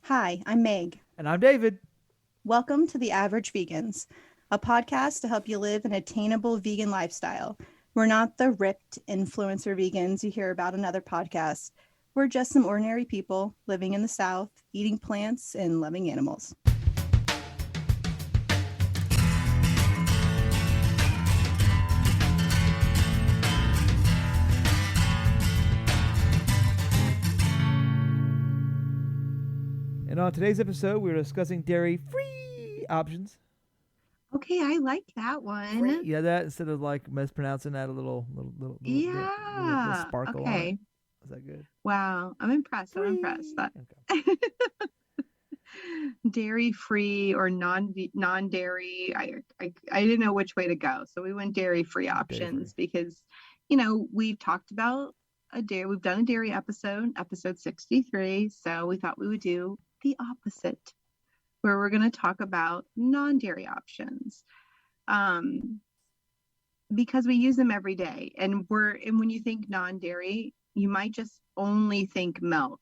Hi, I'm Meg. And I'm David. Welcome to The Average Vegans, a podcast to help you live an attainable vegan lifestyle. We're not the ripped influencer vegans you hear about in other podcasts. We're just some ordinary people living in the South, eating plants and loving animals. And on today's episode, we're discussing dairy-free options. Okay, I like that Free. one. Yeah, that instead of like mispronouncing that a little Yeah. sparkle on it. Okay. Is that good? Wow. I'm impressed. I'm impressed. Free. That Okay. dairy free or non dairy. I didn't know which way to go. So we went dairy free options because we've talked about we've done a dairy episode 63. So we thought we would do the opposite, where we're going to talk about non-dairy options. Because we use them every day, and when you think non-dairy, you might just only think milk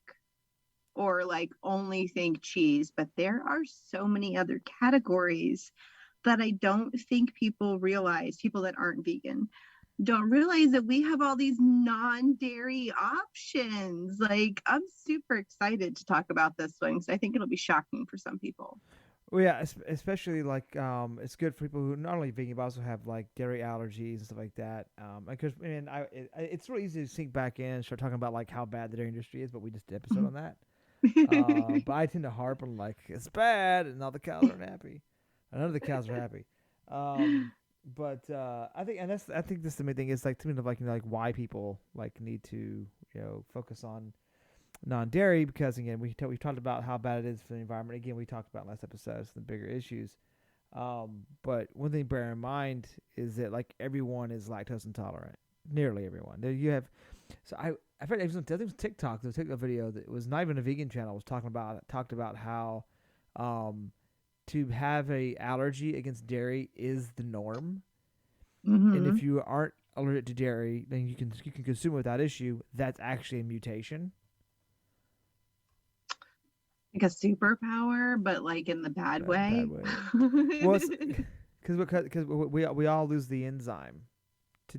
or like only think cheese, but there are so many other categories that I don't think people that aren't vegan don't realize that we have all these non-dairy options. Like, I'm super excited to talk about this one because I think it'll be shocking for some people. Well, yeah, especially like it's good for people who not only vegan but also have like dairy allergies and stuff like that. Because it's really easy to sink back in and start talking about like how bad the dairy industry is, but we just did an episode on that. But I tend to harp on like it's bad and all the cows aren't happy. None of the cows are happy. But I think this the main thing is like to me like like why people like need to focus on non-dairy because again we talked about how bad it is for the environment. Again, we talked about last episodes the bigger issues. But one thing to bear in mind is that like everyone is lactose intolerant. Nearly everyone. There you have. So I think it was TikTok. There was a TikTok video that was not even a vegan channel. Was talked about how to have a allergy against dairy is the norm, and Mm-hmm. if you aren't allergic to dairy, then you can consume it without issue. That's actually a mutation. Like a superpower, but like in the bad Bad way. way. Well, because we all lose the enzyme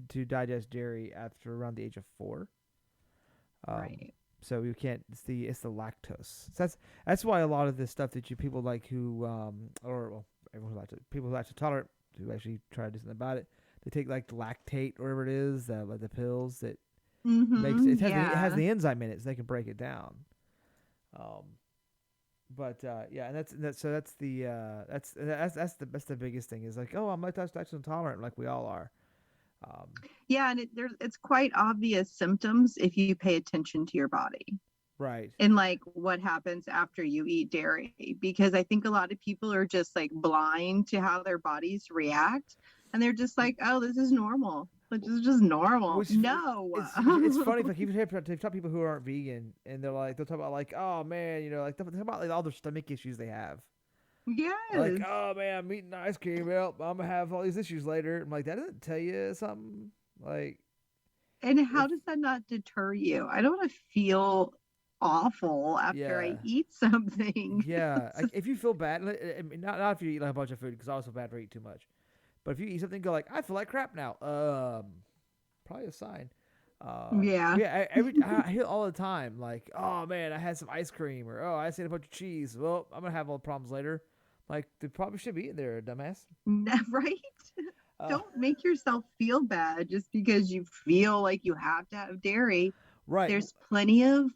to digest dairy after around the age of 4. Um, Right. so you can't. It's the lactose. So that's why a lot of this stuff that you people like who or well everyone who people who actually tolerant who actually try to do something about it. They take like lactate or whatever it is, like the pills that makes Mm-hmm. it has Yeah. the enzyme in it, so they can break it down. Um, but yeah, and that's the biggest thing is like, oh, I'm lactose intolerant, like we all are. Um, Yeah, and it's quite obvious symptoms if you pay attention to your body right. and like what happens after you eat dairy. Because I think a lot of people are just like blind to how their bodies react, and they're just like, oh, this is normal. Like, this is just normal. Which No. it's funny if like even if talk people who aren't vegan and they'll talk about like, oh man, like they'll talk about like all their stomach issues they have. Like, Yes. oh man, I'm eating ice cream. Well, I'm gonna have all these issues later. I'm like, that doesn't tell you something. Like, And if how does that not deter you? I don't want to feel awful after I yeah, eat something. yeah. Like, if you feel bad, I mean, not if you eat like a bunch of food because I also feel bad for eating too much. But if you eat something, go like, I feel like crap now. Probably a sign. Yeah. Yeah, I hear all the time like, oh man, I had some ice cream or oh, I just ate a bunch of cheese. Well, I'm gonna have all the problems later. Like, they probably should be in there, dumbass. Right? Uh, Don't make yourself feel bad just because you feel like you have to have dairy. right. There's plenty of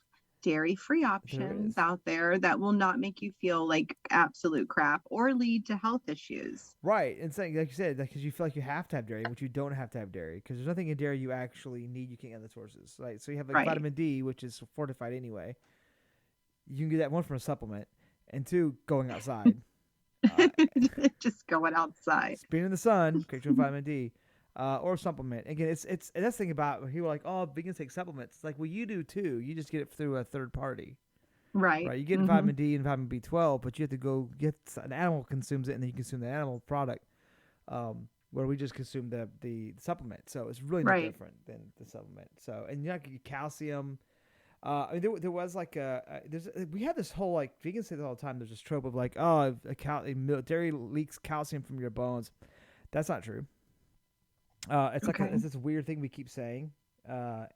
dairy free There options is. out there that will not make you feel like absolute crap or lead to health issues. Right, and saying like you said, because you feel like you have to have dairy, which you don't have to have dairy, because there's nothing in dairy you actually need. You can't get other sources, right? So you have like Right. vitamin D, which is fortified anyway. You can get that one from a supplement, and two, going outside. Uh, Just going outside. being in the sun creates your vitamin D, or supplement. Again, it's and that's the thing about people are like, oh, vegans take supplements. It's like, well, you do too. You just get it through a third party, Right. right? You get Mm-hmm. vitamin D and vitamin B12, but you have to go get an animal consumes it, and then you consume the animal product. Where we just consume the supplement, so it's really no Right. different than the supplement. So, and you're not getting calcium. I mean, there was like we have this whole like vegans say this all the time. There's this trope of like, oh, dairy leaks calcium from your bones. That's not true. It's like Okay. it's this weird thing we keep saying.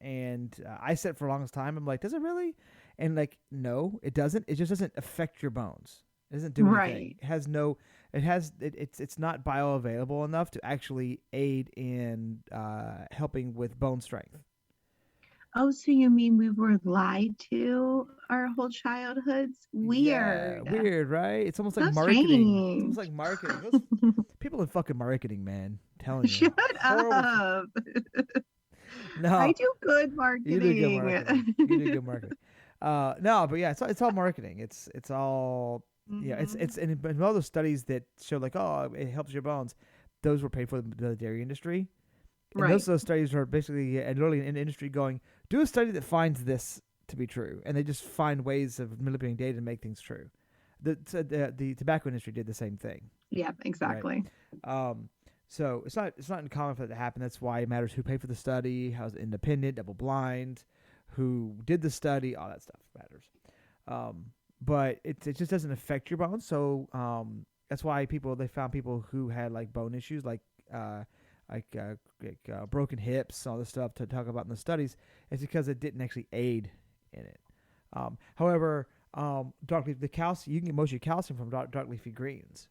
And I said for a longest time, I'm like, does it really? And like, no, it doesn't. It just doesn't affect your bones. It doesn't do anything. Right. It has no. It's not bioavailable enough to actually aid in helping with bone strength. Oh, so you mean we were lied to our whole childhoods? Yeah, Weird. weird, right? It's almost like So marketing. It's almost strange. like marketing. Those people in fucking marketing, man. I'm telling you. Shut Horrible. up. No, I do good you do good marketing. marketing. You do good marketing. No, but yeah, it's all marketing. It's all yeah. It's and all those studies that show like, oh, it helps your bones. Those were paid for the dairy industry, and Right. those studies are basically literally in the industry going, do a study that finds this to be true, and they just find ways of manipulating data to make things true. The tobacco industry did the same thing. Yeah, exactly. So it's not uncommon for that to happen. That's why it matters who paid for the study, how's it independent, double blind, who did the study, all that stuff matters. But it just doesn't affect your bones. So that's why they found people who had like bone issues, like broken hips, all this stuff to talk about in the studies. It's because it didn't actually aid in it. However, the calcium, you can get most of your calcium from dark leafy greens.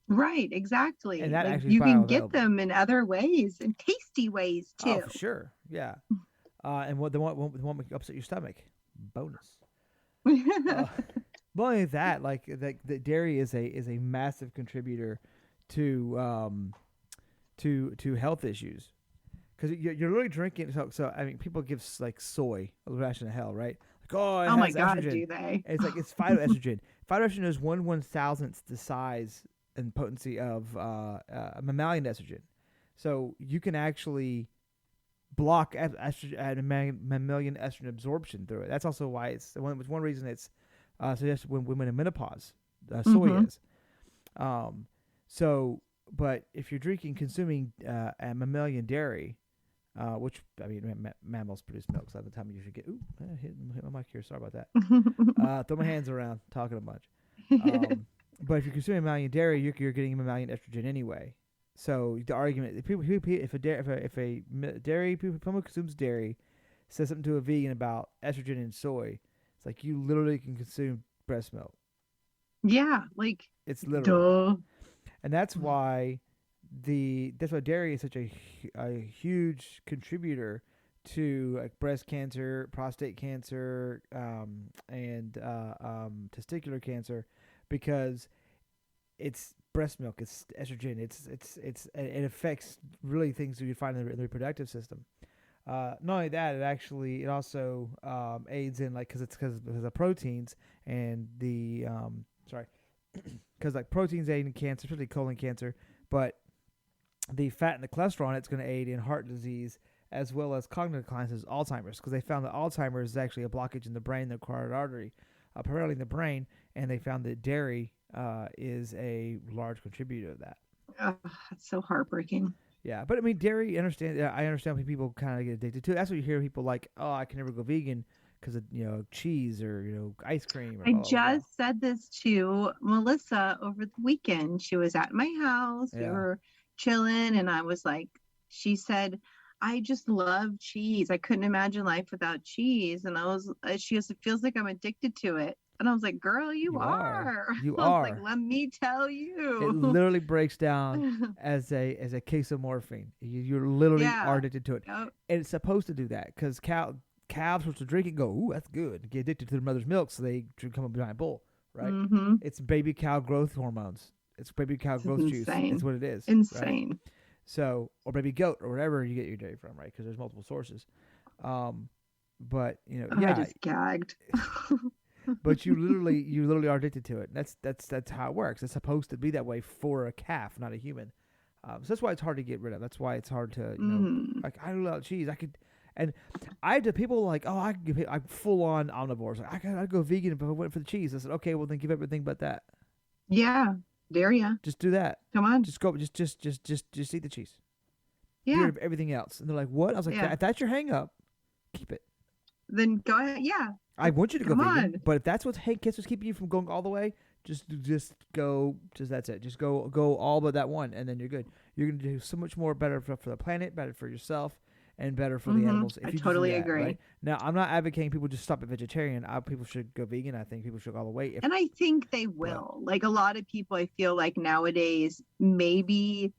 Right, exactly. And that Like actually is you can get bioavailable. them in other ways and tasty ways Oh, too. for sure. Yeah. And what the one that upset your stomach. Bonus. Not only that, like the dairy is a massive contributor to health issues, because you're literally drinking. So I mean, people give like soy a ration of hell, right? Like, oh, it Oh my has God, estrogen. do they? And it's like it's phytoestrogen. Phytoestrogen is 1/1000th the size and potency of mammalian estrogen. So you can actually block mammalian estrogen absorption through it. That's also why it's one reason it's suggested when women in menopause. Soy is. So, but if you're consuming a mammalian dairy, which I mean, mammals produce milk, so by the time you should get. Ooh, I hit my mic here. Sorry about that. Throw my hands around, talking a bunch. But if you're consuming mammalian dairy, you're getting mammalian estrogen anyway. So the argument, if a dairy someone consumes dairy, says something to a vegan about estrogen and soy, it's like you literally can consume breast milk. Yeah, like It's literal, duh. and that's why dairy is such a huge contributor to like breast cancer, prostate cancer, and testicular cancer, because it's breast milk, it's estrogen, it affects really things that you find in the reproductive system. Not only that, it also aids in like because of proteins and the because like proteins aid in cancer, especially colon cancer, but the fat and the cholesterol in it's going to aid in heart disease as well as cognitive decline, as Alzheimer's, because they found that Alzheimer's is actually a blockage in the brain, the carotid artery, primarily in the brain, and they found that dairy is a large contributor to that. Oh, that's so heartbreaking. Yeah, but I mean, dairy. I understand when people kind of get addicted to it. That's what you hear people like, oh, I can never go vegan because of cheese or ice cream. Or I blah, blah, blah. just said this to Melissa over the weekend. She was at my house. We Yeah. were chilling, and I was like, she said, I just love cheese. I couldn't imagine life without cheese. And she goes, it feels like I'm addicted to it. And I was like, girl, you are. You I was are. like, let me tell you. It literally breaks down as a case of morphine. You literally are addicted to it. Yep. And it's supposed to do that because calves supposed to drink it and go, ooh, that's good. Get addicted to their mother's milk so they become a giant bull, right? Mm-hmm. It's baby cow growth hormones. It's baby cow growth juice. It's what it is. Insane. Right? So, or baby goat or whatever you get your dairy from, right? Because there's multiple sources. But I just gagged. But you literally are addicted to it. That's how it works. It's supposed to be that way for a calf, not a human. So that's why it's hard to get rid of. That's why it's hard to like I love cheese. I had to people like, oh, I'm full on omnivores. Like, I'd go vegan if I went for the cheese. I said, okay, well then give everything but that. Yeah, dare ya. Just do that. Come on. Just go. Just eat the cheese. Yeah. Get rid of everything else. And they're like, what? I was like, if that's your hang up, keep it. then go ahead. Yeah, I want you to go come vegan, on. but if that's what's keeping you from going all the way, just go. Just that's it. Just go all but that one, and then you're good. You're gonna do so much more better for the planet, better for yourself, and better for the animals I if you just do totally that. agree. Right now, I'm not advocating people just stop at vegetarian. People should go vegan. I think people should go all the way. And I think they But will. Like a lot of people, I feel like nowadays, maybe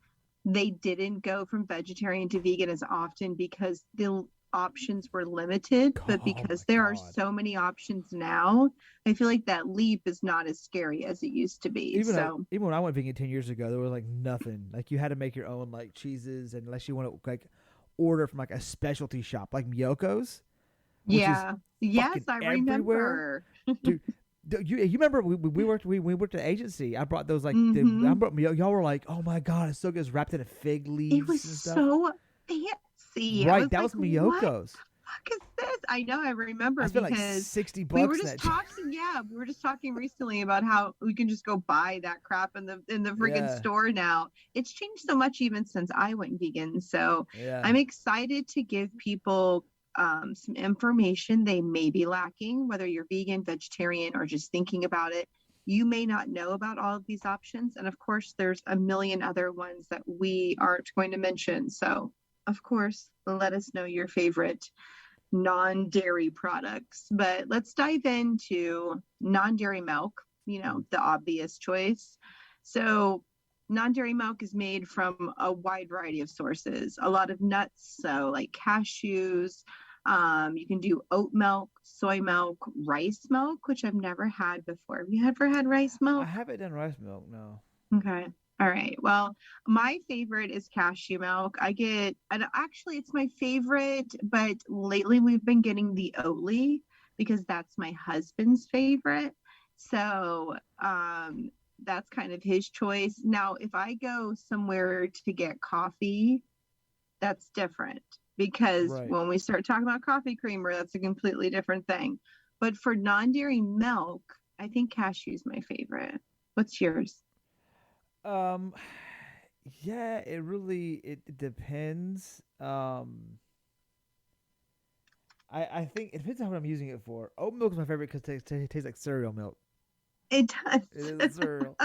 they didn't go from vegetarian to vegan as often because the options were limited. But oh because my there are god, so many options now, I feel like that leap is not as scary as it used to be. So, even when I went vegan 10 years ago, there was like nothing. Like you had to make your own like cheeses, and unless you want to like order from like a specialty shop like Miyoko's, which is yeah. Yes, fucking I everywhere, remember. dude. You remember we worked at agency. I brought those like I Hmm. brought y'all were like, oh my god, it's so good. It's wrapped in fig It was leaves and stuff. so fancy. I Right, was that like, was what Miyoko's. fuck is this? I know, I I remember spent like because 60 we were bucks in just that. talking, yeah, we were just talking recently about how we can just go buy that crap in the friggin' Yeah, store now. It's changed so much even since I went vegan. So yeah, I'm excited to give people some information they may be lacking, whether you're vegan, vegetarian, or just thinking about it. You may not know about all of these options. And of course, there's a million other ones that we aren't going to mention. So, of course, let us know your favorite non-dairy products. But let's dive into non-dairy milk, the obvious choice. So non-dairy milk is made from a wide variety of sources, a lot of nuts, so like cashews. You can do oat milk, soy milk, rice milk, which I've never had before. Have you ever had rice I milk? haven't done rice milk. No. Okay. All right. Well, my favorite is cashew milk. And actually, it's my favorite, but lately we've been getting the Oatly because that's my husband's favorite. So, that's kind of his choice. Now, if I go somewhere to get coffee, that's different because Right. when we start talking about coffee creamer, that's a completely different thing. But for non-dairy milk, I think cashew is my favorite. What's yours? Um, yeah, it depends. I think it depends on what I'm using it for. Oat milk is my favorite because it tastes like cereal milk. It It does. is cereal.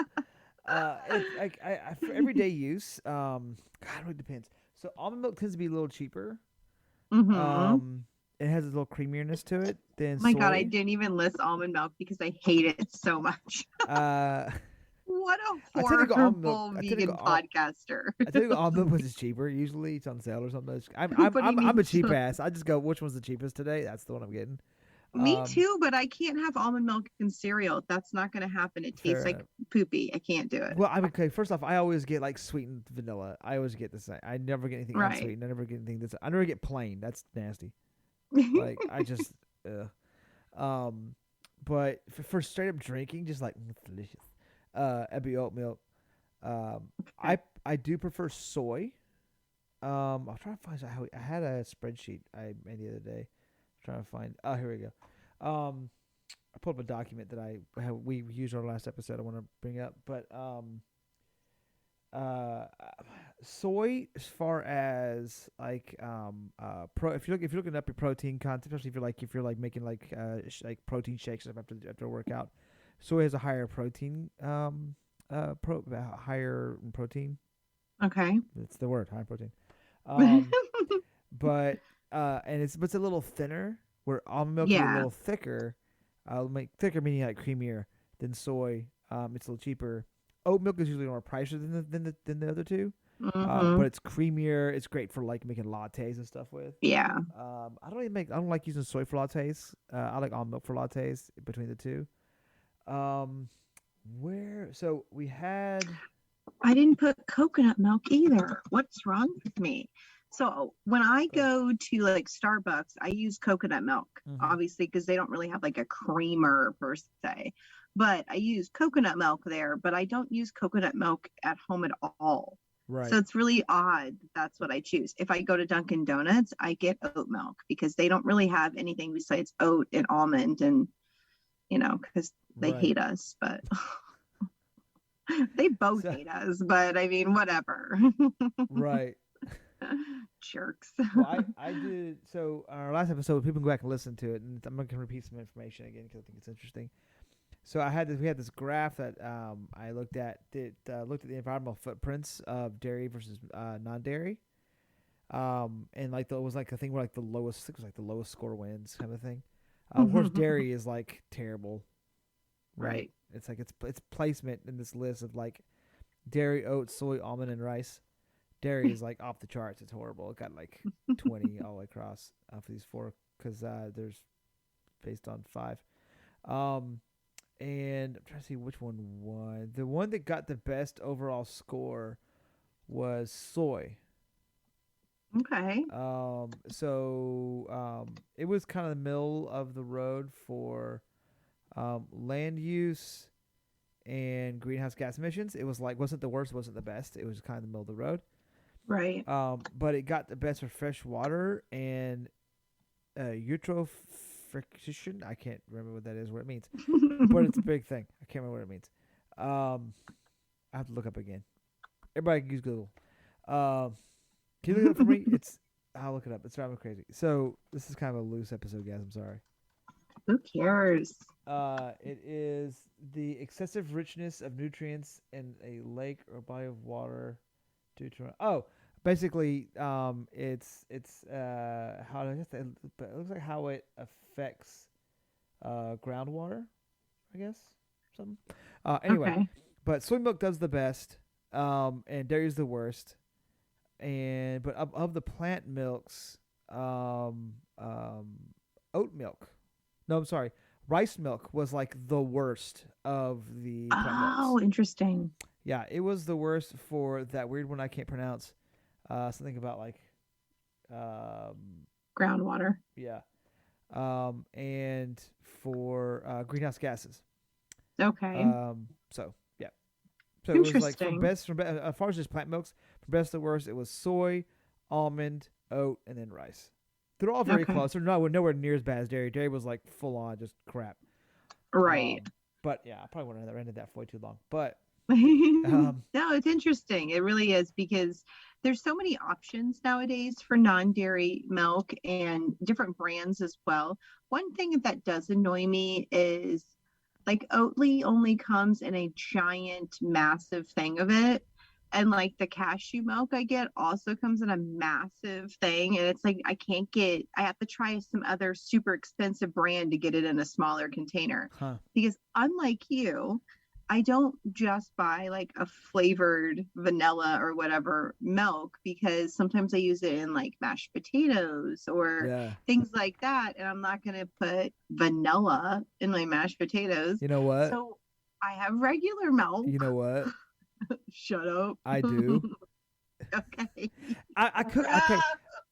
It's like for everyday use. God, it really depends. So almond milk tends to be a little cheaper. Mm-hmm. Um, it has a little creaminess to it than My God, I soy. didn't even list almond milk because I hate it so much. Uh, What a I tend to go almond milk. horrible vegan podcaster. I tend to go almond milk is cheaper. Usually it's on sale or something. Nobody I'm a needs cheap to. ass. I just go which one's the cheapest today. That's the one I'm getting. Me Um, too, but I can't have almond milk in cereal. That's not going to happen. It tastes fair like enough. poopy. I can't do it. Well, I mean, okay. First off, I always get like sweetened vanilla. I always get the same. I never get anything Right. unsweetened. I never get anything that's. I never get plain. That's nasty. Like I just. Um, but for straight up drinking, just like it's delicious. It'd be oat milk. Um, Okay. I do prefer soy. I'll try to find out how I had a spreadsheet I made the other day. Trying to find. Oh, here we go. I pulled up a document that we used our last episode. I want to bring up, but uh, soy as far as like if you're looking up your protein content, especially if you're like making like like protein shakes after a workout, soy has a higher protein higher in protein. Okay. That's the word, high protein. Um, but it's a little thinner. Where almond milk can be a Yeah. little thicker. Make thicker meaning like creamier than soy. It's a little cheaper. Oat milk is usually more pricier than the other two. Hmm. But it's creamier. It's great for like making lattes and stuff with. Yeah. I don't like using soy for lattes. I like almond milk for lattes between the two. Um, where so we had I didn't put coconut milk either. What's wrong with me? So when I uh, go to like Starbucks, I use coconut milk, mhm, obviously, because they don't really have like a creamer per se. But I use coconut milk there, but I don't use coconut milk at home at all. So right, it's really odd. That's what I choose. If I go to Dunkin' Donuts, I get oat milk because they don't really have anything besides oat and almond and, because they right. hate us, but they both So hate us, but I mean, whatever. right. Jerks. Well, I did. So our last episode, people can go back and listen to it, and I'm going to repeat some information again because I think it's interesting. So we had this graph that I looked at that looked at the environmental footprints of dairy versus non-dairy, and like it was like a thing where like the lowest, it was like the lowest score wins kind of thing. Of course, dairy is like terrible, right? It's like it's placement in this list of like dairy, oats, soy, almond, and rice. Dairy is like off the charts. It's horrible. It got like 20 all the way across for these four because there's based on 5. And I'm trying to see which one won. The one that got the best overall score was soy. Okay. It was kind of the middle of the road for land use and greenhouse gas emissions. It was like wasn't the worst, wasn't the best. It was kind of the middle of the road. Right. But it got the best for fresh water and eutrophication. I can't remember what that is, what it means, but it's a big thing. I can't remember what it means. I have to look up again. Everybody can use Google. Can you look it up for me? I'll look it up. It's driving me crazy. So this is kind of a loose episode, guys. I'm sorry. Who cares? It is the excessive richness of nutrients in a lake or body of water due to basically it's how it looks like how it affects groundwater, I guess something. Anyway, Okay. but soy milk does the best, and dairy is the worst. But of the plant milks, oat milk. No, I'm sorry. Rice milk was like the worst of the plant milks. Oh, interesting. Yeah, it was the worst for that weird one I can't pronounce. Something about like Groundwater. yeah. And for greenhouse gases. Okay. So yeah. So it was like Interesting. as far as just plant milks, from best to worst, it was soy, almond, oat, and then rice. They're all very Okay. close. They're nowhere near as bad as dairy. Dairy was like full on just crap. Right. But yeah, I probably wouldn't have ended that for way too long. But No, it's interesting. It really is because there's so many options nowadays for non-dairy milk and different brands as well. One thing that does annoy me is like Oatly only comes in a giant, massive thing of it. And like the cashew milk I get also comes in a massive thing. And it's like I have to try some other super expensive brand to get it in a smaller container. huh. Because unlike you, I don't just buy like a flavored vanilla or whatever milk because sometimes I use it in like mashed potatoes or Yeah. things like that. And I'm not going to put vanilla in my mashed potatoes. You know what? So I have regular milk. You know what? Shut up. I do. Okay. I cook. Okay,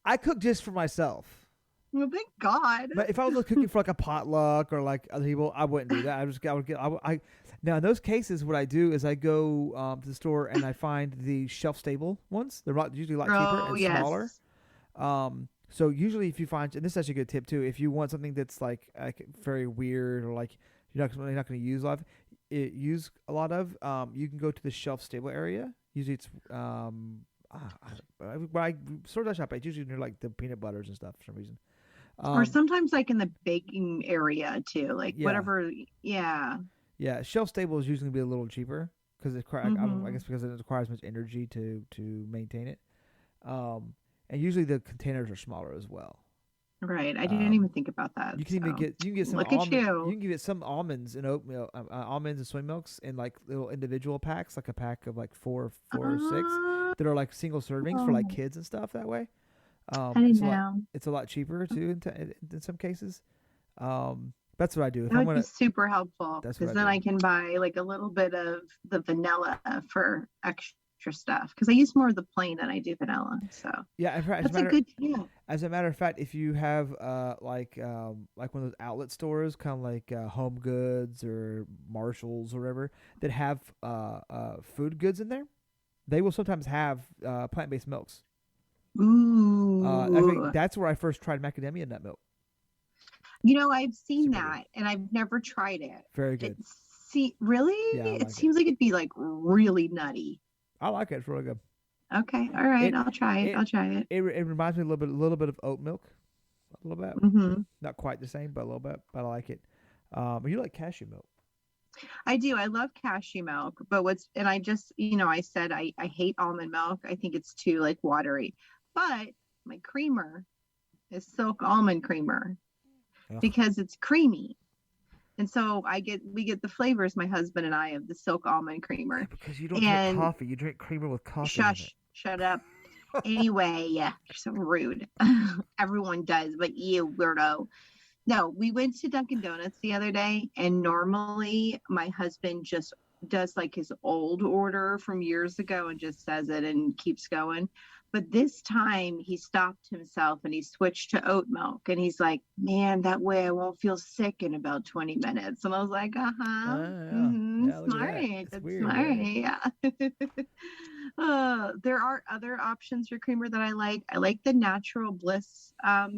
I cook just for myself. Well, thank God. But if I was cooking for like a potluck or like other people, I wouldn't do that. Now in those cases, what I do is I go to the store and I find the shelf stable ones. They're usually a lot cheaper and smaller. So usually if you find, and this is actually a good tip too, if you want something that's like very weird or like you're not going to use a lot of, you can go to the shelf stable area. Usually it's where I sort of shop. It's usually near like the peanut butters and stuff for some reason. Or sometimes like in the baking area too, like whatever. Yeah. Yeah, shelf stable is usually be a little cheaper because I guess because it requires much energy to maintain it. And usually the containers are smaller as well. Right. I didn't even think about that. You can get some look at you. You can get some almonds and oatmeal, almonds and soy milks in like little individual packs, like a pack of like four or 6 that are like single servings for like kids and stuff that way. I didn't know. It's a lot cheaper too in some cases. That's what I do. That would be super helpful That's because what I then do. I can buy like a little bit of the vanilla for extra stuff because I use more of the plain than I do vanilla. So Yeah, that's a good tip. as a matter of fact, if you have like one of those outlet stores, kind of like Home Goods or Marshalls or whatever, that have food goods in there, they will sometimes have plant-based milks. Ooh. I think that's where I first tried macadamia nut milk. You know, I've seen Super that and I've never tried it. Very good. Really? Yeah, I like it seems like it'd be like really nutty. I like it. It's really good. Okay. All right. It I'll try it. it I'll try it. it reminds me a little bit of oat milk, a little bit. Hmm. Not quite the same, but a little bit. But I like it. You like cashew milk? I do. I love cashew milk, but and I just, I said I hate almond milk. I think it's too like watery. But my creamer is silk almond creamer Ugh. because it's creamy. And so we get the flavors, my husband and I, of the silk almond Yeah, creamer. because you don't drink And coffee. You drink creamer with coffee in it. shut up. Anyway, yeah, you're so rude. Everyone does, but you weirdo. No, we went to Dunkin' Donuts the other day, and normally my husband just does like his old order from years ago and just says it and keeps going. But this time he stopped himself and he switched to oat milk. And he's like, man, that way I won't feel sick in about 20 minutes. And I was like, uh-huh. Yeah. Yeah, look at that. Smart. It's That's weird. smart. Yeah. Yeah. There are other options for creamer that I like. I like the Natural Bliss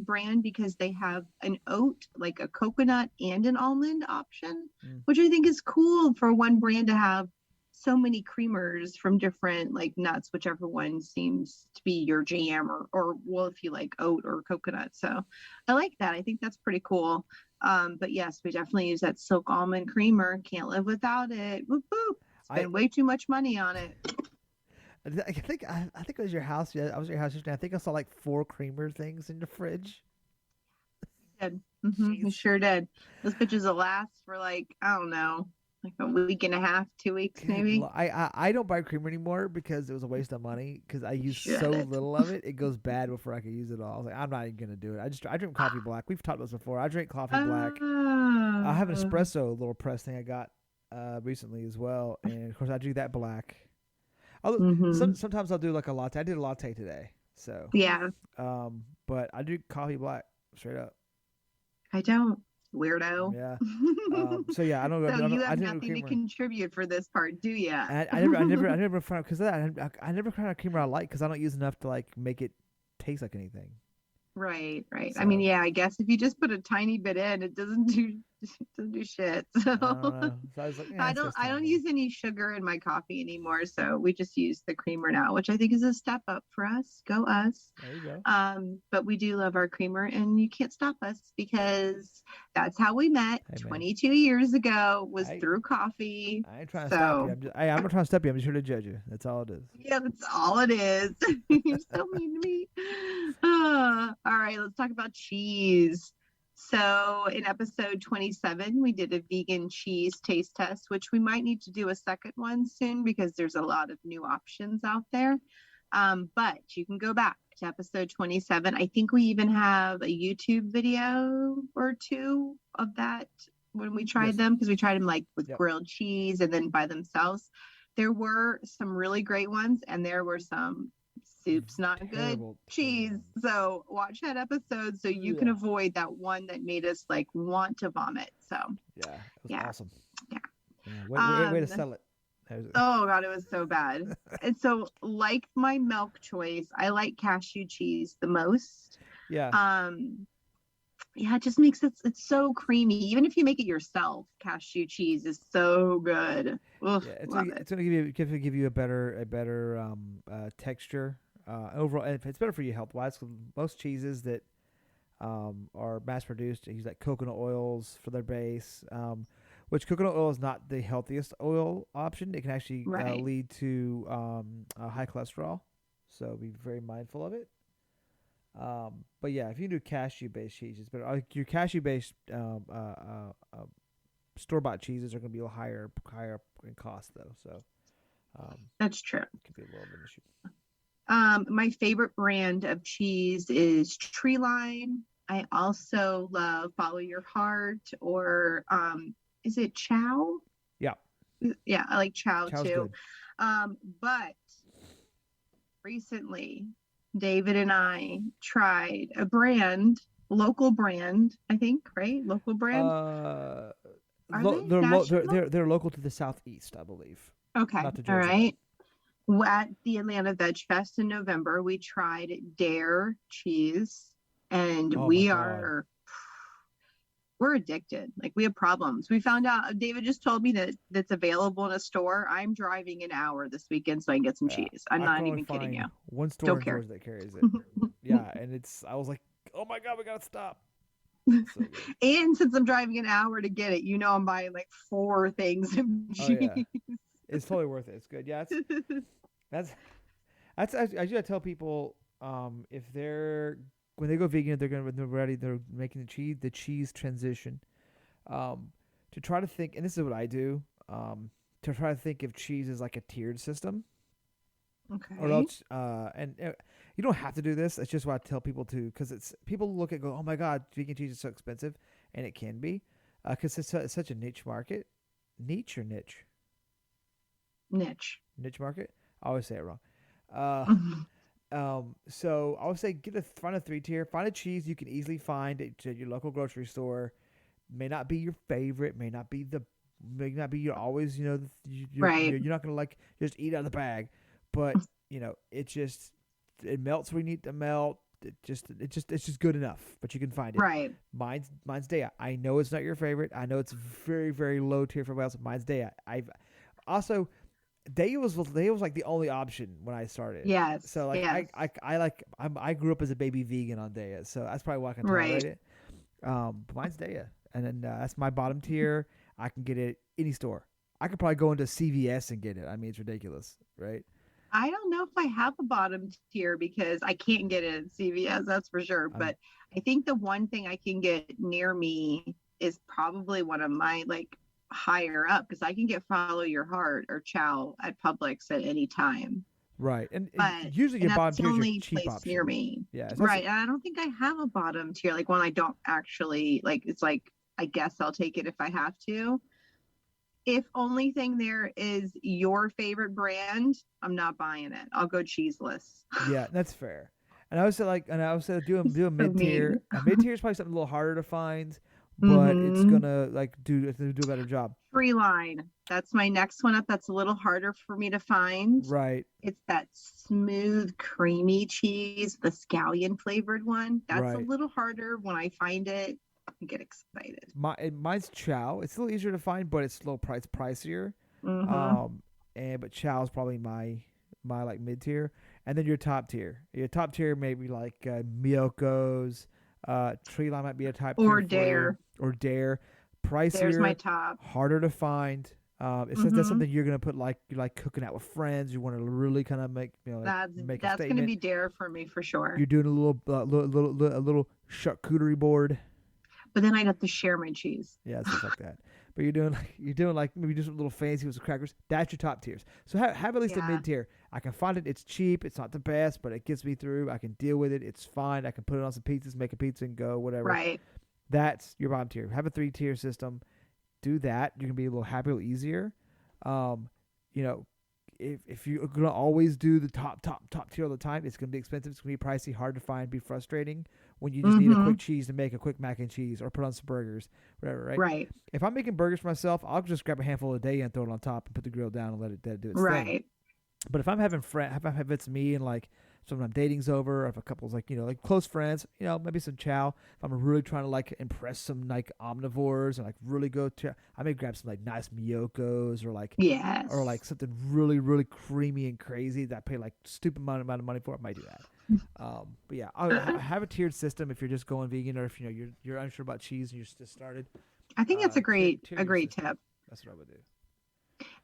brand because they have an oat, like a coconut and an almond option, which I think is cool for one brand to have so many creamers from different like nuts, whichever one seems to be your jam, or well, if you like oat or coconut. So I like that. I think that's pretty cool. But yes, we definitely use that silk almond creamer. Can't live without it. Whoop, whoop. Spend way too much money on it. I think it was your house. Yeah, I was at your house yesterday. I think I saw like 4 creamer things in the fridge. We sure did. Those bitches will last for like, I don't know, like a week and a half, 2 weeks maybe. I don't buy creamer anymore because it was a waste of money because I use so little of it. It goes bad before I can use it all. I was like, I'm not even gonna do it. I drink coffee black. We've talked about this before. I drink coffee black. I have an espresso little press thing I got recently as well, and of course I do that black. Sometimes I'll do like a latte. I did a latte today, so yeah. But I do coffee black straight up. I don't, weirdo. Yeah. So yeah, I don't. So you have I nothing to contribute for this part, do you? I never found because I never found a creamer I like because I don't use enough to like make it taste like anything. Right. So, I mean, yeah, I guess if you just put a tiny bit in, it doesn't do shit. So, I don't know. So I was like, I don't use any sugar in my coffee anymore. So we just use the creamer now, which I think is a step up for us. Go us. There you go. But we do love our creamer, and you can't stop us because that's how we met 22 years ago was through coffee. I ain't trying to stop you. I'm not trying to stop you. I'm just here to judge you. That's all it is. Yeah, that's all it is. You're so mean to me. All right, let's talk about cheese. So in episode 27, we did a vegan cheese taste test, which we might need to do a second one soon because there's a lot of new options out there. But you can go back to episode 27. I think we even have a YouTube video or two of that when we tried them, because we tried them like with grilled cheese and then by themselves. There were some really great ones, and there were some soup's not good cheese. So watch that episode so you can avoid that one that made us like want to vomit. So it was awesome. Yeah. Way to sell it. Oh god, it was so bad. And so, like my milk choice, I like cashew cheese the most. It just makes it's so creamy. Even if you make it yourself, cashew cheese is so good. Ugh, it's gonna give you a better texture. Overall, it's better for you health wise. Most cheeses that are mass produced use like coconut oils for their base. Which coconut oil is not the healthiest oil option. It can actually lead to high cholesterol. So be very mindful of it. But yeah, if you do cashew-based cheese, it's better. Your cashew-based store-bought cheeses are going to be a little higher in cost, though. So that's true. It could be a little bit of an issue. My favorite brand of cheese is Treeline. I also love Follow Your Heart, or is it Chow? Yeah. Yeah, I like Chow too. Good. But recently, David and I tried a local brand, I think, right? Local brand. They're local to the southeast, I believe. Okay. Not to Georgia. All right. At the Atlanta Veg Fest in November, we tried Dare cheese, and we're addicted. Like we have problems. We found out David just told me that that's available in a store. I'm driving an hour this weekend so I can get some Yeah, cheese. I'm I can not only even kidding you. find one store Don't in care. Georgia that carries it. Yeah, and I was like, oh my god, we gotta stop. So good. And since I'm driving an hour to get it, I'm buying like 4 things of Oh cheese. yeah, it's totally worth it. It's good. Yeah, that's I usually tell people if they're when they go vegan, they're ready. They're making the cheese transition. To try to think, and this is what I do. To try to think if cheese is like a tiered system, or Okay. else, you don't have to do this. It's just what I tell people to, because it's people look at go, oh my god, vegan cheese is so expensive, and it can be, because it's such a niche market, niche or niche, Niche. niche market. I always say it wrong. Uh, so I would say find a 3 tier, find a cheese you can easily find at your local grocery store. May not be your favorite, may not be your always, Right. you're not gonna like just eat out of the bag, but it melts where you need to melt. It's just good enough, but you can find it. Right. Mine's Daya. I know it's not your favorite. I know it's very very low tier for everybody else. Mine's Daya. I've also Daya was like the only option when I started. Yes. So like Yes. I grew up as a baby vegan on Daya, so that's probably why I can tolerate Right. it. But mine's Daya, and then that's my bottom tier. I can get it any store. I could probably go into CVS and get it. I mean, it's ridiculous, right? I don't know if I have a bottom tier because I can't get it at CVS, that's for sure. I'm But I think the one thing I can get near me is probably one of my like higher up because I can get Follow Your Heart or Chow at Publix at any time. right, and But usually and your that's bottom the tier is your only cheap place option. near me. Yeah, it's also, Right. And I don't think I have a bottom tier, like one I don't actually like. It's like I guess I'll take it if I have to. If only thing there is your favorite brand, I'm not buying it. I'll go cheeseless. yeah, that's fair. And I was do a So mid tier. mean. A mid tier is probably something a little harder to find, but it's Mm-hmm. gonna like do a better job. Free line. That's my next one up. That's a little harder for me to find. Right, It's that smooth, creamy cheese, the scallion flavored one. That's a right. little harder. When I find it, I get excited. Mine's Chow. It's a little easier to find, but it's a little pricier. Mm-hmm. Um, but Chow's probably my like mid tier, and then your top tier. Your top tier maybe like Miyoko's. Tree Line might be a top tier Or for you, Dare. or Dare. There's my Pricier, top. harder to find. It says that's Mm-hmm. something you're gonna put like you like cooking out with friends. You want to really kind of make like That's make a that's gonna statement. be Dare for me for sure. You're doing a little charcuterie board. But then I'd have to share my cheese. Yeah, stuff like that. But you're doing like maybe just a little fancy with some crackers. That's your top tiers. So have at least a Yeah. mid tier. I can find it. It's cheap. It's not the best, but it gets me through. I can deal with it. It's fine. I can put it on some pizzas, make a pizza, and go whatever. Right. That's your bottom tier. Have a 3 tier system. Do that. You can be a little happier, a little easier. Um, you know, if you're gonna always do the top tier all the time, it's gonna be expensive. It's gonna be pricey, hard to find, be frustrating when you just need a Mm-hmm. quick cheese to make a quick mac and cheese or put on some burgers, whatever. Right? Right. If I'm making burgers for myself, I'll just grab a handful a day and throw it on top and put the grill down and let it do its thing. Right. But if I'm having if it's me and like someone I'm dating's over, or if a couple's like like close friends, maybe some chow. If I'm really trying to like impress some like omnivores and like really go to, I may grab some like nice Miyokos Yes. or like something really really creamy and crazy that I pay like stupid amount of money for. I might do that. But yeah, I'll have a tiered system if you're just going vegan, or if you're unsure about cheese and you're just started. I think that's a great tier your great system. tip. That's what I would do.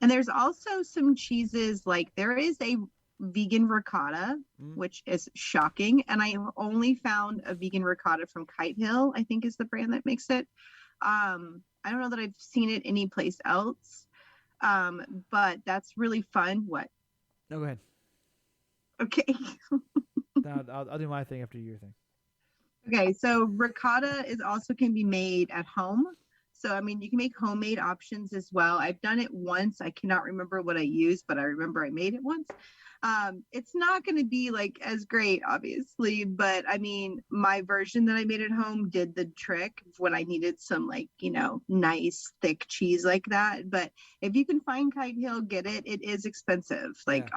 And there's also some cheeses, like there is a vegan ricotta, Mm. which is shocking. And I only found a vegan ricotta from Kite Hill, I think is the brand that makes it. I don't know that I've seen it anyplace else. But that's really fun. What? No, go ahead. Okay. I'll do my thing after your thing. Okay, so ricotta is also can be made at home. So, I mean, you can make homemade options as well. I've done it once. I cannot remember what I used, but I remember I made it once. It's not going to be like as great, obviously, but I mean, my version that I made at home did the trick when I needed some like, nice thick cheese like that. But if you can find Kite Hill, get it. It is expensive, like Yeah, it's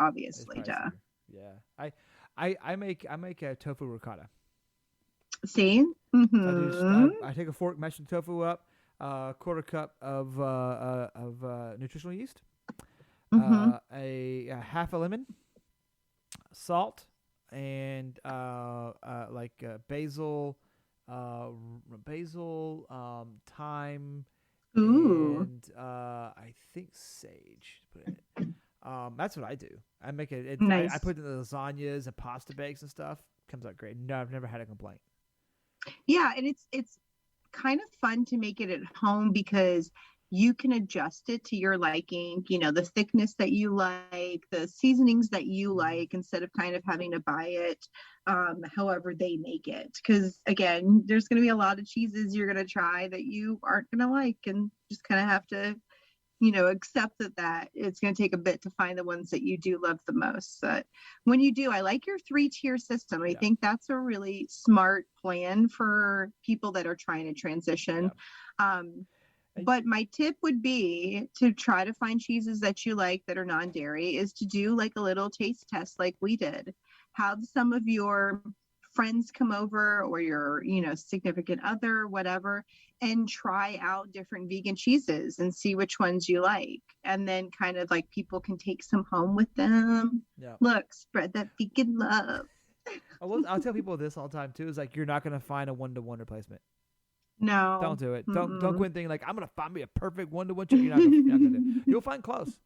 obviously, duh. pricier. Yeah, I make a tofu ricotta. See? So I do. Mm-hmm. I take a fork, mash the tofu up, quarter cup of nutritional yeast, Mm-hmm. a half a lemon, salt, and basil, thyme, Ooh, and I think sage. Put in it. That's what I do. I make it. I nice. put it in the lasagnas and pasta bakes and stuff. Comes out great. No, I've never had a complaint. Yeah, and it's kind of fun to make it at home because you can adjust it to your liking, the thickness that you like, the seasonings that you Mm-hmm. like, instead of kind of having to buy it however they make it. Because again, there's going to be a lot of cheeses you're going to try that you aren't going to like, and just kind of have to accept that it's going to take a bit to find the ones that you do love the most. But when you do, I like your 3-tier system. I Yeah. think that's a really smart plan for people that are trying to transition. Yeah. Um, And, but my tip would be to try to find cheeses that you like that are non-dairy, is to do like a little taste test like we did. Have some of your friends come over, or your significant other, whatever, and try out different vegan cheeses and see which ones you like, and then kind of like people can take some home with them. yeah. Look, spread that vegan love. I'll tell people this all the time too. Is like you're not gonna find a 1-to-1 replacement. Don't No. do it. Don't Mm-mm. quit thinking like I'm gonna find me a perfect 1-to-1 chick. You're not gonna do it. You'll find close.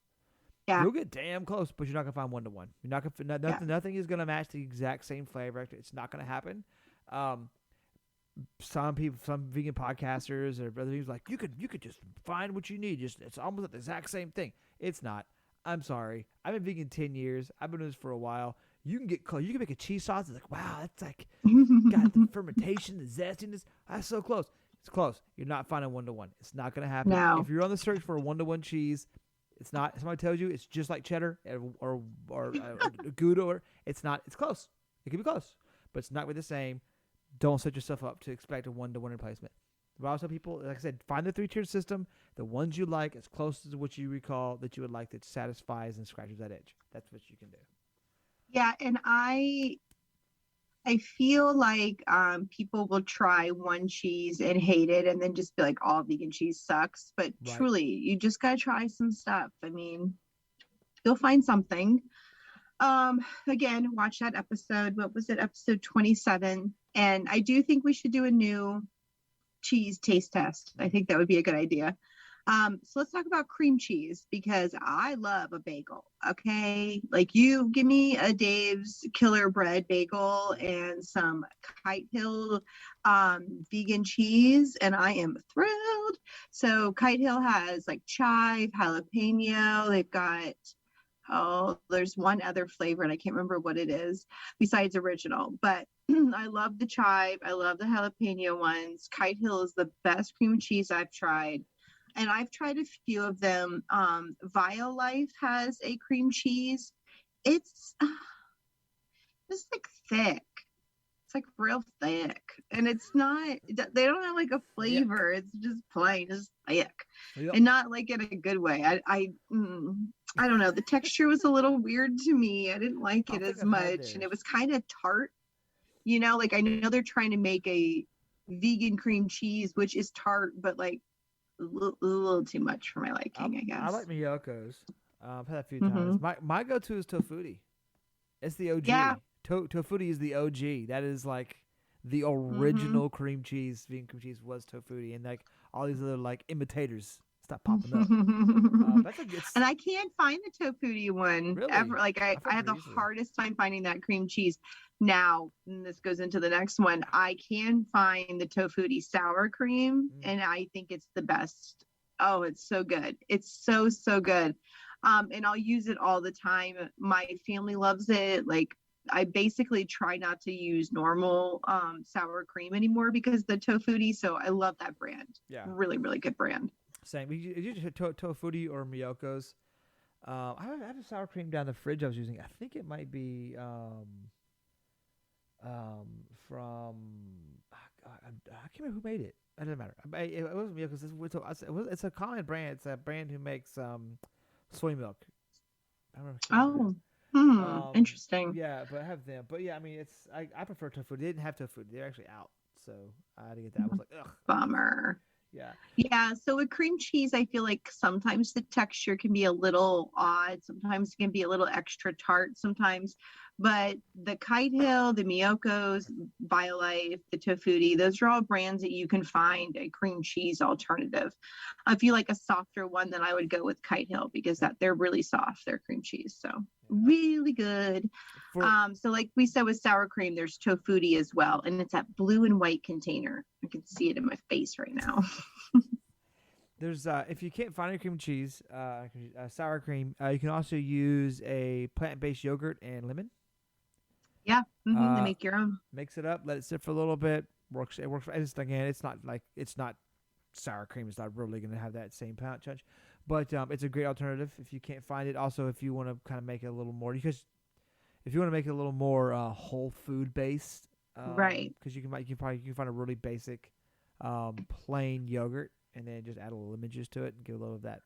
Yeah, You'll get damn close, but you're not gonna find 1-to-1. You're not gonna yeah. nothing is gonna match the exact same flavor. It's not gonna happen. Um, some vegan podcasters or other things like you could just find what you need. Just it's almost the exact same thing. It's not. I'm sorry. I've been vegan 10 years. I've been doing this for a while. You can get close. You can make a cheese sauce. It's like wow, that's like got the fermentation, the zestiness. That's so close. It's close. You're not finding 1-to-1. It's not gonna happen. No. If you're on the search for a 1-to-1 cheese, it's not. Somebody tells you it's just like cheddar or Gouda. It's not. It's close. It can be close, but it's not really the same. Don't set yourself up to expect a 1-to-1 replacement. But also, people, like I said, find the 3-tier system. The ones you like, as close to what you recall that you would like, that satisfies and scratches that itch. That's what you can do. Yeah, and I feel like people will try one cheese and hate it, and then just be like, all vegan cheese sucks. But Right. truly, you just gotta try some stuff. I mean, you'll find something. Again, watch that episode. What was it? Episode 27. And I do think we should do a new cheese taste test. I think that would be a good idea. So let's talk about cream cheese, because I love a bagel. Okay. Like, you give me a Dave's Killer Bread bagel and some Kite Hill vegan cheese, and I am thrilled. So Kite Hill has like chive, jalapeno. They've got, oh, there's one other flavor and I can't remember what it is besides original, but I love the chive. I love the jalapeno ones. Kite Hill is the best cream cheese I've tried. And I've tried a few of them. Violife has a cream cheese. It's just like thick. It's like real thick. And it's not, they don't have like a Yeah. flavor. It's just plain, just thick. Yep. And not like in a good way. I don't know. The texture was a little weird to me. I didn't like I it think as I've had much. And it theirs. was kind of tart. Like, I know they're trying to make a vegan cream cheese, which is tart, but like a little too much for my liking, I I guess. like Miyoko's. I've had a few Mm-hmm. times. My go-to is Tofutti. It's the Yeah. OG. Tofutti is the OG. That is like the Mm-hmm. original cream cheese. Vegan cream cheese was Tofutti, and like all these other like imitators stop popping up. That's a good. And I can't find the tofutti one ever. Really, Like, I, I I found have pretty the easily. hardest time finding that cream cheese. Now, and this goes into the next one, I can find the tofutti sour cream, Mm, and I think it's the best. Oh, it's so good. It's so, so good. And I'll use it all the time. My family loves it. Like, I basically try not to use normal sour cream anymore because the tofutti. So I love that brand. yeah, Really, really good brand. same. You just Tofutti or Miyoko's. I have a sour cream down the fridge I was using. I think it might be from I can't remember who made it. It doesn't matter. It wasn't Miyoko's. It's a common brand. It's a brand who makes soy milk. I don't know. I can't remember who it is. Oh, Um, interesting. yeah, but I have them. But yeah, I mean, I prefer tofu. They didn't have tofu. They're actually out. so I had to get that. I was like, ugh. Bummer. Yeah. Yeah, so with cream cheese, I feel like sometimes the texture can be a little odd. Sometimes it can be a little extra tart sometimes. But the Kite Hill, the Miyoko's, BioLife, the Tofutti, those are all brands that you can find a cream cheese alternative. If you like a softer one, then I would go with Kite Hill because that they're really soft, their cream cheese. So really good. So like we said with sour cream, there's Tofutti as well. And it's that blue and white container. I can see it in my face right now. There's if you can't find any cream cheese, sour cream, you can also use a plant-based yogurt and lemon. Yeah, they make your own. Mix it up, let it sit for a little bit. It works. Again, it's not sour cream. It's not really going to have that same punch, but it's a great alternative if you can't find it. Also, if you want to kind of make it a little more, because if you want to make it a little more whole food based, right? Because you can find a really basic plain yogurt and then just add a little lemon juice to it and give a little of that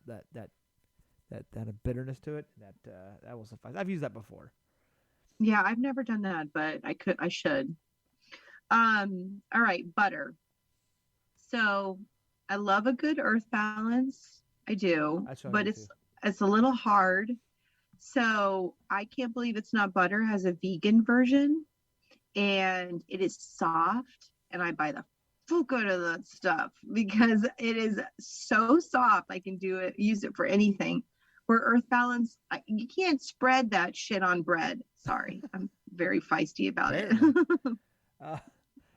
bitterness to it. That will suffice. I've used that before. Yeah, I've never done that, but I should. All right, butter. So I love a good earth balance. I do, but it's a little hard. So I can't believe It's Not Butter has a vegan version, and it is soft, and I buy the fuck out of that stuff because it is so soft. I can use it for anything. Where Earth Balance, you can't spread that shit on bread. Sorry, I'm very feisty about it.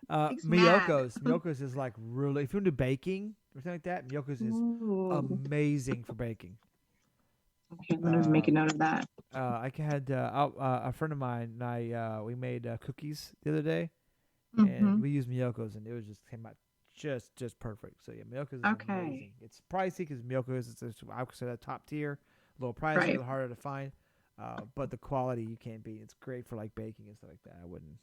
Miyoko's is like really, if you want to do baking or something like that, Miyoko's is amazing for baking. Okay, I'm gonna make a note of that. I had a friend of mine and we made cookies the other day, and we used Miyoko's, and it was just came out just perfect. So yeah, Miyoko's is amazing. It's pricey because Miyoko's I would consider that top tier. A little pricey, a little harder to find, but the quality you can't beat. It's great for like baking and stuff like that. I wouldn't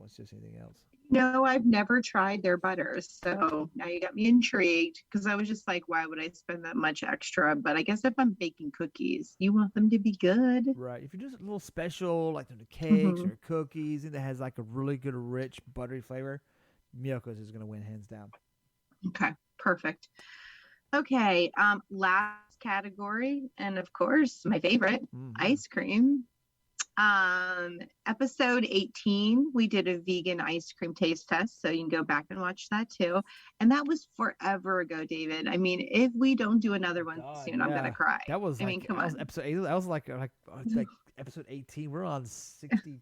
suggest anything else. No, I've never tried their butters, so now you got me intrigued because I was just like, why would I spend that much extra? But I guess if I'm baking cookies, you want them to be good, right? If you're just a little special, like the cakes or cookies, and that has like a really good, rich, buttery flavor, Miyoko's is gonna win hands down. Okay, perfect. Okay, last category, and of course my favorite, ice cream. Episode 18, we did a vegan ice cream taste test, so you can go back and watch that too. And that was forever ago, David. I mean, if we don't do another one soon, I'm gonna cry. That was I mean, come on. Episode 8. That was like episode 18. We're on 62.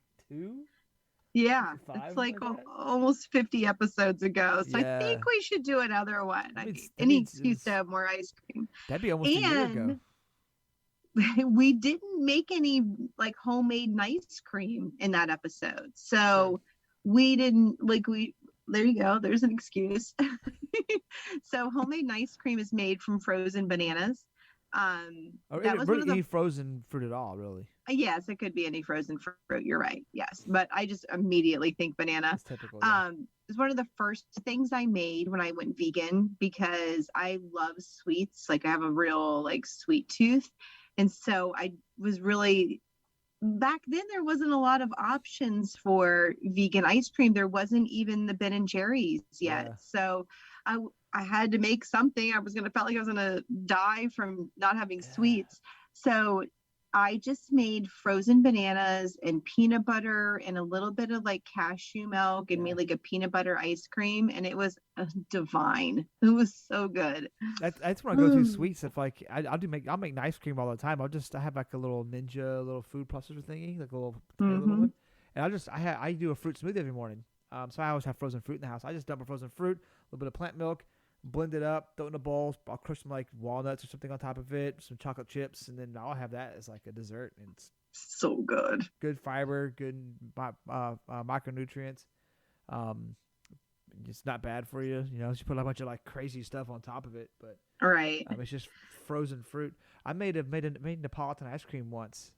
Yeah, it's like almost 50 episodes ago. So I think we should do another one. I mean, any excuse to have more ice cream. That'd be almost a year ago. We didn't make any like homemade ice cream in that episode. So we didn't there you go. There's an excuse. So homemade ice cream is made from frozen bananas. That was any frozen fruit at all, really. Yes, it could be any frozen fruit. You're right. Yes, but I just immediately think banana. That's typical. Yeah. It's one of the first things I made when I went vegan because I love sweets. Like I have a real sweet tooth, and so I was really back then. There wasn't a lot of options for vegan ice cream. There wasn't even the Ben and Jerry's yet. Yeah. So I had to make something. Felt like I was gonna die from not having sweets. So I just made frozen bananas and peanut butter and a little bit of cashew milk and made a peanut butter ice cream, and it was divine. It was so good. That's when I go through sweets. If I'll make ice cream all the time. I have a little Ninja little food processor thingy, a little one, and I do a fruit smoothie every morning. So I always have frozen fruit in the house. I just dump a frozen fruit, a little bit of plant milk, blend it up, throw it in a bowl. I'll crush some walnuts or something on top of it, some chocolate chips, and then I'll have that as a dessert. And it's so good. Good fiber, good micronutrients. It's not bad for you. You put a bunch of crazy stuff on top of it, but it's just frozen fruit. I made Neapolitan ice cream once.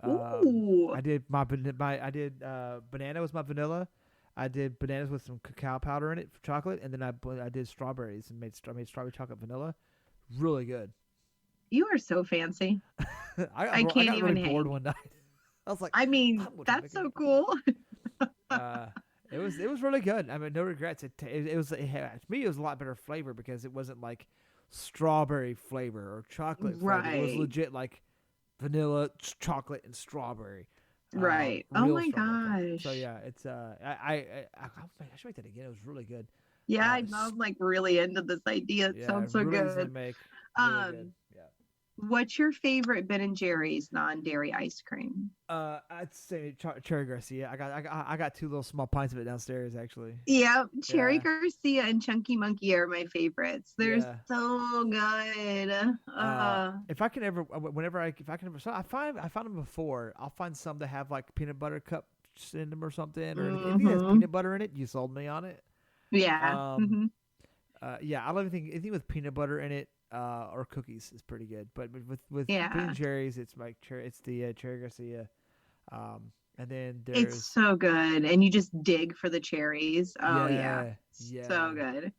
I did banana was my vanilla. I did bananas with some cacao powder in it for chocolate, and then I did strawberries and made strawberry chocolate vanilla. Really good. You are so fancy. I can't even really bored one night. I was like, that's so cool. It was really good. I mean, no regrets. To me it was a lot better flavor because it wasn't like strawberry flavor or chocolate flavor. It was Right. legit like vanilla, chocolate, and strawberry. Right. Oh Real my strawberry flavor. So gosh. yeah, it's I should make that again. It was really good. Yeah, S- I'm like really into this idea. It yeah, sounds so really easy to good. make. Really good. Um, Yeah. what's your favorite Ben and Jerry's non-dairy ice cream? I'd say Cherry Garcia. I got two little small pints of it downstairs actually. Yeah, Cherry Yeah. Garcia and Chunky Monkey are my favorites. They're Yeah. so good. If I can ever, whenever if I can ever, so I found them before. I'll find some that have like peanut butter cups in them or something, or anything that has Mm-hmm. peanut butter in it. You sold me on it. Yeah. Um, Hmm. yeah, I love anything with peanut butter in it, or cookies is pretty good. But with Ben Yeah. and Jerry's, it's like it's the Cherry Garcia. And then It's there's so good. And you just dig for the cherries. Oh yeah. yeah, yeah. So good.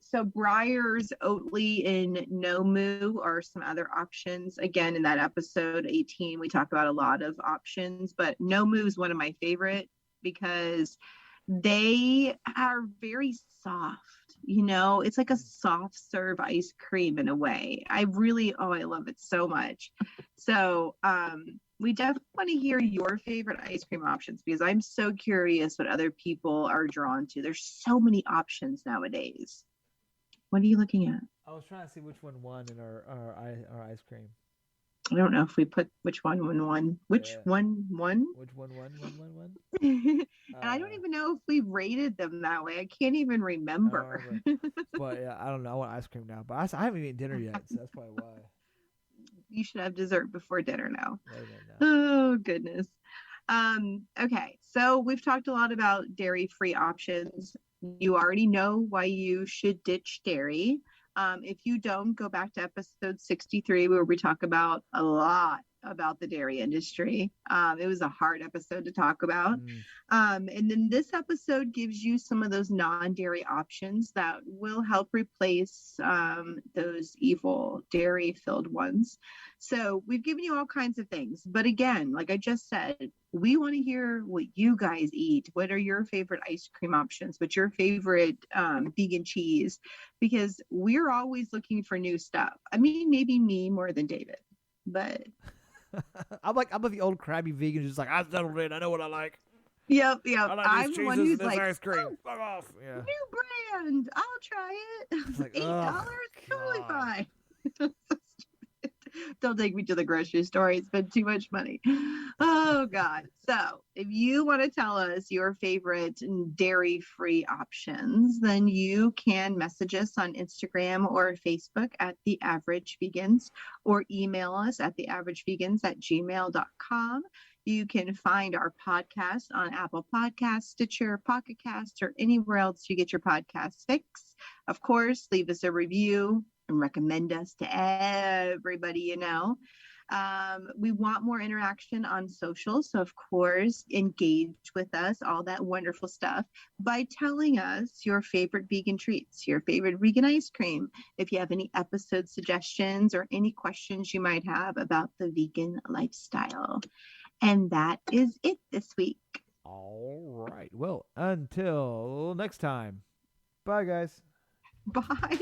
So Breyer's, Oatly, and No Moo are some other options. Again, in that episode 18, we talk about a lot of options, but No Moo is one of my favorite because they are very soft. It's like a soft serve ice cream in a way. I love it so much. So, we definitely want to hear your favorite ice cream options because I'm so curious what other people are drawn to. There's so many options nowadays. What are you looking at? I was trying to see which one won in our ice cream. I don't know if we put which one won. Which Yeah. one won? Which one won? One. And I don't Uh, even know if we rated them that way. I can't even I don't remember. remember. But yeah, I don't know. I want ice cream now. But I haven't eaten dinner yet, so that's probably why. You should have dessert before dinner now. Maybe now. Oh, goodness. Okay, so we've talked a lot about dairy-free options. You already know why you should ditch dairy. If you don't, go back to episode 63 where we talk about a lot about the dairy industry. It was a hard episode to talk about. Mm. And then this episode gives you some of those non-dairy options that will help replace those evil dairy-filled ones. So we've given you all kinds of things. But again, like I just said, we want to hear what you guys eat. What are your favorite ice cream options? What's your favorite vegan cheese? Because we're always looking for new stuff. I mean, maybe me more than David, but I'm like the old crabby vegan, just like I settled in. I know what I like. yep. I like I'm these the one cheeses who's and this like, ice cream. oh, Fuck off. Yeah. new brand. I'll try it. It's like, $8, oh, totally God. fine. Don't take me to the grocery store. I spend too much money. Oh God. So if you want to tell us your favorite dairy-free options, then you can message us on Instagram or Facebook at The Average Vegans, or email us at theaveragevegans@gmail.com. You can find our podcast on Apple Podcasts, Stitcher, Pocket Casts, or anywhere else you get your podcasts fix. Of course, leave us a review and recommend us to everybody you know. We want more interaction on social. So, of course, engage with us, all that wonderful stuff, by telling us your favorite vegan treats, your favorite vegan ice cream, if you have any episode suggestions or any questions you might have about the vegan lifestyle. And that is it this week. All right. Well, until next time. Bye, guys. Bye.